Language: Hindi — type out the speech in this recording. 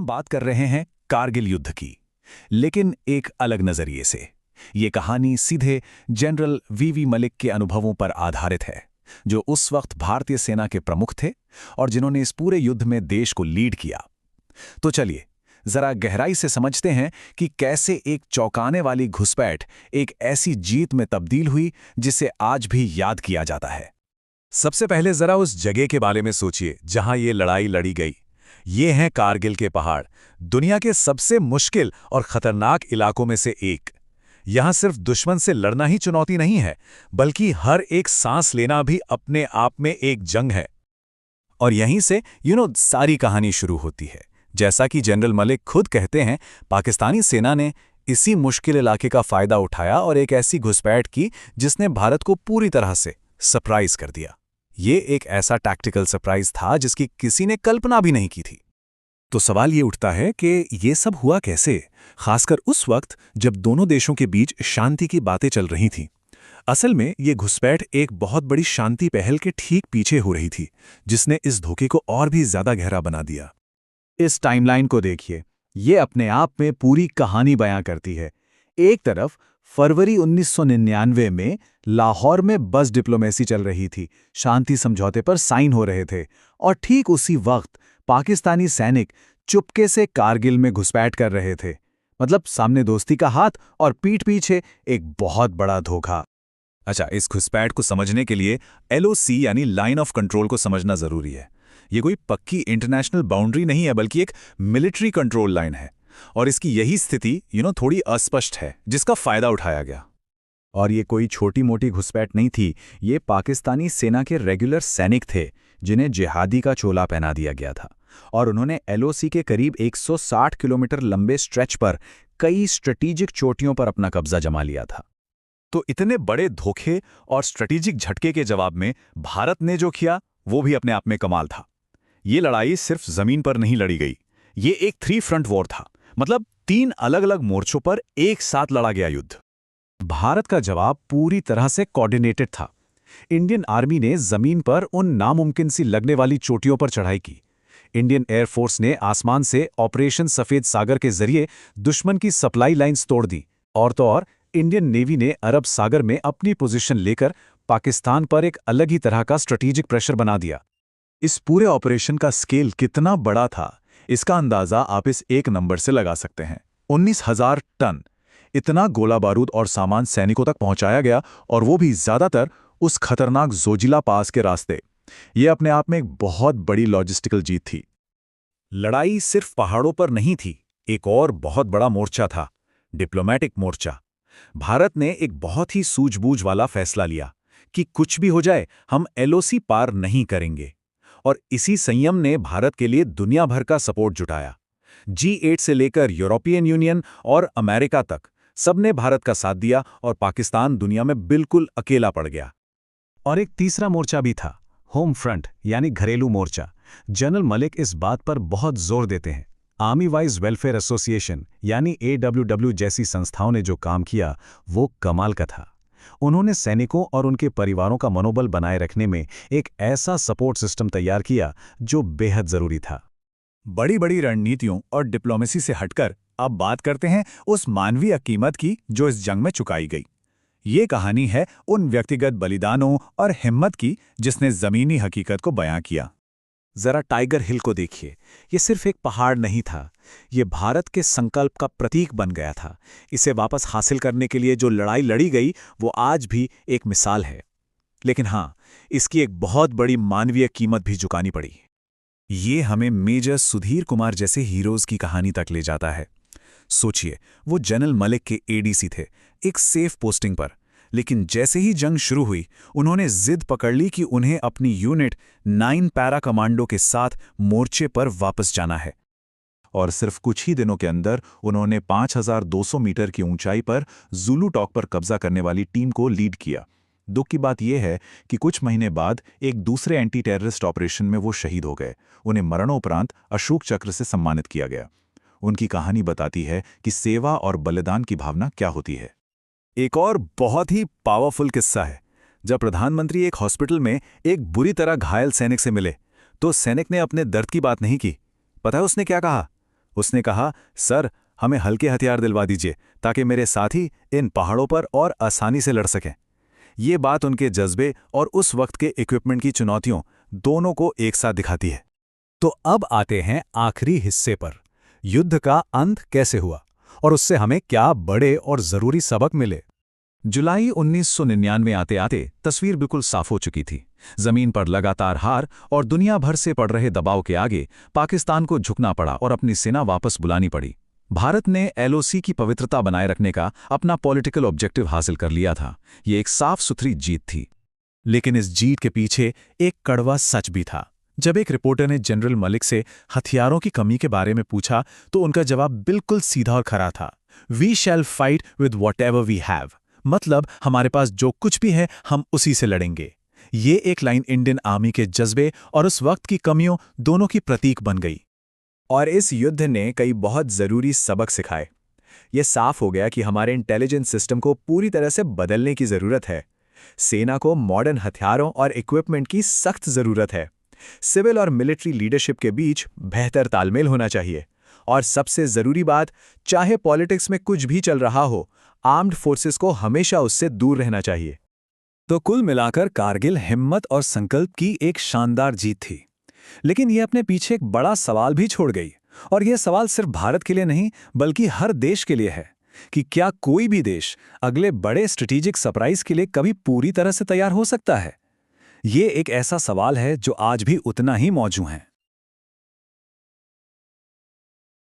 बात कर रहे हैं कारगिल युद्ध की, लेकिन एक अलग नजरिए से। ये कहानी सीधे जनरल वीवी मलिक के अनुभवों पर आधारित है, जो उस वक्त भारतीय सेना के प्रमुख थे और जिन्होंने इस पूरे युद्ध में देश को लीड किया। तो चलिए जरा गहराई से समझते हैं कि कैसे एक चौंकाने वाली घुसपैठ एक ऐसी जीत में तब्दील हुई जिसे आज भी याद किया जाता है। सबसे पहले जरा उस जगह के बारे में सोचिए जहां ये लड़ाई लड़ी गई। ये हैं कारगिल के पहाड़, दुनिया के सबसे मुश्किल और खतरनाक इलाकों में से एक। यहां सिर्फ दुश्मन से लड़ना ही चुनौती नहीं है, बल्कि हर एक सांस लेना भी अपने आप में एक जंग है। और यहीं से सारी कहानी शुरू होती है। जैसा कि जनरल मलिक खुद कहते हैं, पाकिस्तानी सेना ने इसी मुश्किल इलाके का फायदा उठाया और एक ऐसी घुसपैठ की जिसने भारत को पूरी तरह से सरप्राइज कर दिया। ये एक ऐसा टैक्टिकल सरप्राइज था जिसकी किसी ने कल्पना भी नहीं की थी। तो सवाल ये उठता है कि ये सब हुआ कैसे, खासकर उस वक्त जब दोनों देशों के बीच शांति की बातें चल रही थीं। असल में ये घुसपैठ एक बहुत बड़ी शांति पहल के ठीक पीछे हो रही थी, जिसने इस धोखे को और भी ज्यादा गहरा बना दिया। इस टाइमलाइन को देखिए, ये अपने आप में पूरी कहानी बयां करती है। एक तरफ फरवरी 1999 में लाहौर में बस डिप्लोमेसी चल रही थी, शांति समझौते पर साइन हो रहे थे, और ठीक उसी वक्त पाकिस्तानी सैनिक चुपके से कारगिल में घुसपैठ कर रहे थे। मतलब सामने दोस्ती का हाथ और पीठ पीछे एक बहुत बड़ा धोखा। अच्छा, इस घुसपैठ को समझने के लिए LOC यानी लाइन ऑफ कंट्रोल को समझना जरूरी है। ये कोई पक्की इंटरनेशनल बाउंड्री नहीं है, बल्कि एक मिलिट्री कंट्रोल लाइन है। और इसकी यही स्थिति थोड़ी अस्पष्ट है, जिसका फायदा उठाया गया। और ये कोई छोटी मोटी घुसपैठ नहीं थी, ये पाकिस्तानी सेना के रेगुलर सैनिक थे जिन्हें जिहादी का चोला पहना दिया गया था, और उन्होंने LOC के करीब 160 किलोमीटर लंबे स्ट्रेच पर कई स्ट्रेटेजिक चोटियों पर अपना कब्जा जमा लिया था। तो इतने बड़े धोखे और स्ट्रेटेजिक झटके के जवाब में भारत ने जो किया वो भी अपने आप में कमाल था। ये लड़ाई सिर्फ जमीन पर नहीं लड़ी गई, ये एक 3 फ्रंट वॉर था। मतलब 3 अलग अलग मोर्चों पर एक साथ लड़ा गया युद्ध। भारत का जवाब पूरी तरह से कोऑर्डिनेटेड था। इंडियन आर्मी ने जमीन पर उन नामुमकिन सी लगने वाली चोटियों पर चढ़ाई की। इंडियन एयरफोर्स ने आसमान से ऑपरेशन सफेद सागर के जरिए दुश्मन की सप्लाई लाइन्स तोड़ दी, और तो और इंडियन नेवी ने अरब सागर में अपनी पोजीशन लेकर पाकिस्तान पर एक अलग ही तरह का स्ट्रेटेजिक प्रेशर बना दिया। इस पूरे ऑपरेशन का स्केल कितना बड़ा था, इसका अंदाजा आप इस एक नंबर से लगा सकते हैं। 19,000 टन इतना गोला बारूद और सामान सैनिकों तक पहुंचाया गया, और वो भी ज्यादातर उस खतरनाक जोजिला पास के रास्ते। ये अपने आप में एक बहुत बड़ी लॉजिस्टिकल जीत थी। लड़ाई सिर्फ पहाड़ों पर नहीं थी, एक और बहुत बड़ा मोर्चा था, डिप्लोमेटिक मोर्चा। भारत ने एक बहुत ही सूझबूझ वाला फैसला लिया कि कुछ भी हो जाए हम LOC पार नहीं करेंगे, और इसी संयम ने भारत के लिए दुनिया भर का सपोर्ट जुटाया। G8 से लेकर यूरोपियन यूनियन और अमेरिका तक सबने भारत का साथ दिया, और पाकिस्तान दुनिया में बिल्कुल अकेला पड़ गया। और एक तीसरा मोर्चा भी था, होम फ्रंट यानी घरेलू मोर्चा। जनरल मलिक इस बात पर बहुत जोर देते हैं। आर्मी वाइज वेलफेयर एसोसिएशन यानी AWW जैसी संस्थाओं ने जो काम किया वो कमाल का था। उन्होंने सैनिकों और उनके परिवारों का मनोबल बनाए रखने में एक ऐसा सपोर्ट सिस्टम तैयार किया जो बेहद जरूरी था। बड़ी बड़ी रणनीतियों और डिप्लोमेसी से हटकर अब बात करते हैं उस मानवीय कीमत की जो इस जंग में चुकाई गई। ये कहानी है उन व्यक्तिगत बलिदानों और हिम्मत की जिसने जमीनी हकीकत को बयां किया। जरा टाइगर हिल को देखिए, ये सिर्फ एक पहाड़ नहीं था, ये भारत के संकल्प का प्रतीक बन गया था। इसे वापस हासिल करने के लिए जो लड़ाई लड़ी गई वो आज भी एक मिसाल है। लेकिन हाँ, इसकी एक बहुत बड़ी मानवीय कीमत भी चुकानी पड़ी। ये हमें मेजर सुधीर कुमार जैसे हीरोज की कहानी तक ले जाता है। सोचिए, वो जनरल मलिक के ADC थे, एक सेफ पोस्टिंग पर, लेकिन जैसे ही जंग शुरू हुई उन्होंने जिद पकड़ ली कि उन्हें अपनी यूनिट 9 पैरा कमांडो के साथ मोर्चे पर वापस जाना है। और सिर्फ कुछ ही दिनों के अंदर उन्होंने 5,200 मीटर की ऊंचाई पर जुलू टॉक पर कब्जा करने वाली टीम को लीड किया। दुख की बात यह है कि कुछ महीने बाद एक दूसरे एंटी टेररिस्ट ऑपरेशन में वो शहीद हो गए। उन्हें मरणोपरांत अशोक चक्र से सम्मानित किया गया। उनकी कहानी बताती है कि सेवा और बलिदान की भावना क्या होती है। एक और बहुत ही पावरफुल किस्सा है। जब प्रधानमंत्री एक हॉस्पिटल में एक बुरी तरह घायल सैनिक से मिले तो सैनिक ने अपने दर्द की बात नहीं की। पता है उसने क्या कहा? उसने कहा, सर, हमें हल्के हथियार दिलवा दीजिए ताकि मेरे साथी इन पहाड़ों पर और आसानी से लड़ सकें। ये बात उनके जज्बे और उस वक्त के इक्विपमेंट की चुनौतियों दोनों को एक साथ दिखाती है। तो अब आते हैं आखिरी हिस्से पर, युद्ध का अंत कैसे हुआ और उससे हमें क्या बड़े और जरूरी सबक मिले। जुलाई 1999 आते आते तस्वीर बिल्कुल साफ हो चुकी थी। जमीन पर लगातार हार और दुनिया भर से पड़ रहे दबाव के आगे पाकिस्तान को झुकना पड़ा और अपनी सेना वापस बुलानी पड़ी। भारत ने एलओसी की पवित्रता बनाए रखने का अपना पॉलिटिकल ऑब्जेक्टिव हासिल कर लिया था। ये एक साफ सुथरी जीत थी। लेकिन इस जीत के पीछे एक कड़वा सच भी था। जब एक रिपोर्टर ने जनरल मलिक से हथियारों की कमी के बारे में पूछा तो उनका जवाब बिल्कुल सीधा और खरा था। We shall fight with whatever we have, मतलब हमारे पास जो कुछ भी है हम उसी से लड़ेंगे। ये एक लाइन इंडियन आर्मी के जज्बे और उस वक्त की कमियों दोनों की प्रतीक बन गई। और इस युद्ध ने कई बहुत ज़रूरी सबक सिखाए। ये साफ हो गया कि हमारे इंटेलिजेंस सिस्टम को पूरी तरह से बदलने की ज़रूरत है। सेना को मॉडर्न हथियारों और इक्विपमेंट की सख्त ज़रूरत है। सिविल और मिलिट्री लीडरशिप के बीच बेहतर तालमेल होना चाहिए। और सबसे ज़रूरी बात, चाहे पॉलिटिक्स में कुछ भी चल रहा हो, आर्म्ड फोर्सेस को हमेशा उससे दूर रहना चाहिए। तो कुल मिलाकर कारगिल हिम्मत और संकल्प की एक शानदार जीत थी। लेकिन यह अपने पीछे एक बड़ा सवाल भी छोड़ गई, और यह सवाल सिर्फ भारत के लिए नहीं बल्कि हर देश के लिए है कि क्या कोई भी देश अगले बड़े स्ट्रेटेजिक सरप्राइज के लिए कभी पूरी तरह से तैयार हो सकता है। ये एक ऐसा सवाल है जो आज भी उतना ही मौजूद है।